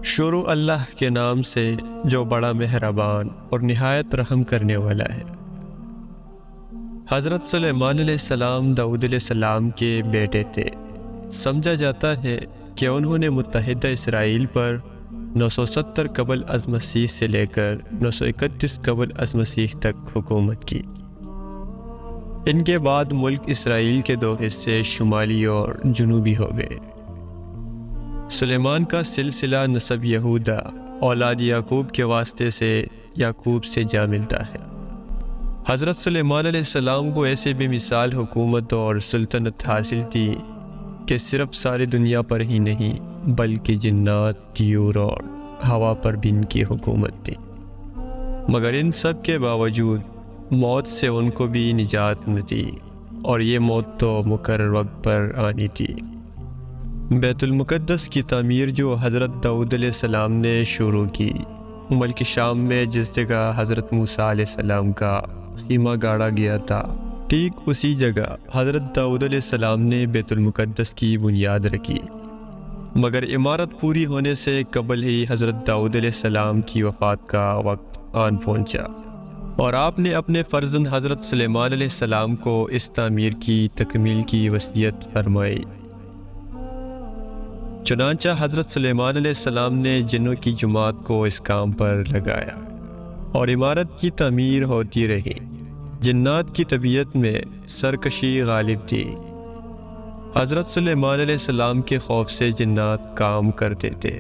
شروع اللہ کے نام سے جو بڑا مہربان اور نہایت رحم کرنے والا ہے۔ حضرت سلیمان علیہ السلام داؤد علیہ السلام کے بیٹے تھے۔ سمجھا جاتا ہے کہ انہوں نے متحدہ اسرائیل پر 970 قبل از مسیح سے لے کر 931 قبل از مسیح تک حکومت کی۔ ان کے بعد ملک اسرائیل کے دو حصے شمالی اور جنوبی ہو گئے۔ سلیمان کا سلسلہ نسب یہودا اولاد یعقوب کے واسطے سے یعقوب سے جا ملتا ہے۔ حضرت سلیمان علیہ السلام کو ایسے بے مثال حکومت اور سلطنت حاصل تھی کہ صرف ساری دنیا پر ہی نہیں بلکہ جنات، طیور اور ہوا پر بھی ان کی حکومت تھی۔ مگر ان سب کے باوجود موت سے ان کو بھی نجات نہ تھی، اور یہ موت تو مقرر وقت پر آنی تھی۔ بیت المقدس کی تعمیر جو حضرت داؤد علیہ السلام نے شروع کی، ملک شام میں جس جگہ حضرت موسیٰ علیہ السلام کا خیمہ گاڑا گیا تھا، ٹھیک اسی جگہ حضرت داؤد علیہ السلام نے بیت المقدس کی بنیاد رکھی۔ مگر عمارت پوری ہونے سے قبل ہی حضرت داؤد علیہ السلام کی وفات کا وقت آن پہنچا، اور آپ نے اپنے فرزند حضرت سلیمان علیہ السلام کو اس تعمیر کی تکمیل کی وصیت فرمائی۔ چنانچہ حضرت سلیمان علیہ السلام نے جنوں کی جماعت کو اس کام پر لگایا، اور عمارت کی تعمیر ہوتی رہی۔ جنات کی طبیعت میں سرکشی غالب تھی۔ حضرت سلیمان علیہ السلام کے خوف سے جنات کام کرتے تھے۔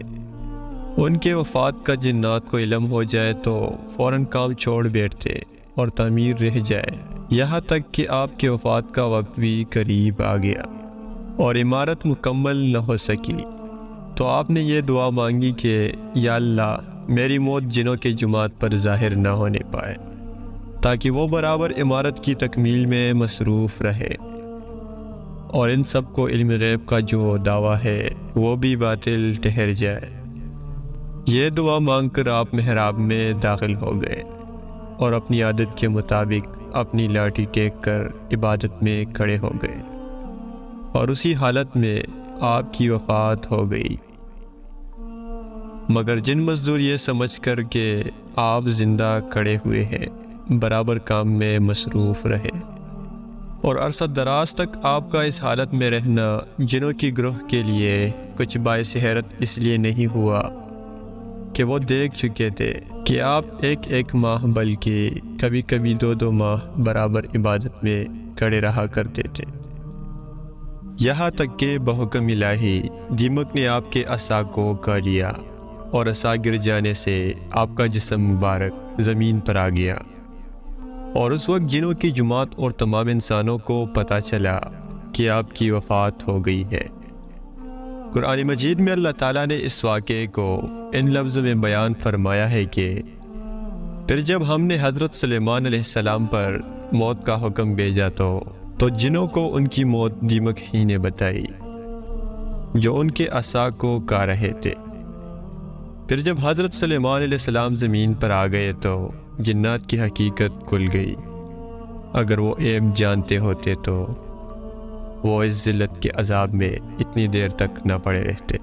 ان کے وفات کا جنات کو علم ہو جائے تو فوراً کام چھوڑ بیٹھتے اور تعمیر رہ جائے، یہاں تک کہ آپ کے وفات کا وقت بھی قریب آ گیا اور عمارت مکمل نہ ہو سکی، تو آپ نے یہ دعا مانگی کہ یا اللہ میری موت جنوں کے جماعت پر ظاہر نہ ہونے پائے، تاکہ وہ برابر عمارت کی تکمیل میں مصروف رہے، اور ان سب کو علم غیب کا جو دعویٰ ہے وہ بھی باطل ٹھہر جائے۔ یہ دعا مانگ کر آپ محراب میں داخل ہو گئے اور اپنی عادت کے مطابق اپنی لاٹھی ٹیک کر عبادت میں کھڑے ہو گئے، اور اسی حالت میں آپ کی وفات ہو گئی۔ مگر جن مزدور یہ سمجھ کر کہ آپ زندہ کھڑے ہوئے ہیں برابر کام میں مصروف رہے، اور عرصہ دراز تک آپ کا اس حالت میں رہنا جنوں کی گروہ کے لیے کچھ باعث حیرت اس لیے نہیں ہوا کہ وہ دیکھ چکے تھے کہ آپ ایک ماہ بلکہ کبھی کبھی 2 ماہ برابر عبادت میں کھڑے رہا کرتے تھے، یہاں تک کہ بحکم الہی دیمک نے آپ کے عصا کو کھا لیا، اور عصا گر جانے سے آپ کا جسم مبارک زمین پر آ گیا، اور اس وقت جنوں کی جماعت اور تمام انسانوں کو پتہ چلا کہ آپ کی وفات ہو گئی ہے۔ قرآن مجید میں اللہ تعالیٰ نے اس واقعے کو ان لفظ میں بیان فرمایا ہے کہ پھر جب ہم نے حضرت سلیمان علیہ السلام پر موت کا حکم بھیجا تو جنوں کو ان کی موت دیمک ہی نے بتائی جو ان کے عصا کو کھا رہے تھے۔ پھر جب حضرت سلیمان علیہ السلام زمین پر آ گئے تو جنات کی حقیقت کھل گئی۔ اگر وہ عیب جانتے ہوتے تو وہ اس ذلت کے عذاب میں اتنی دیر تک نہ پڑے رہتے۔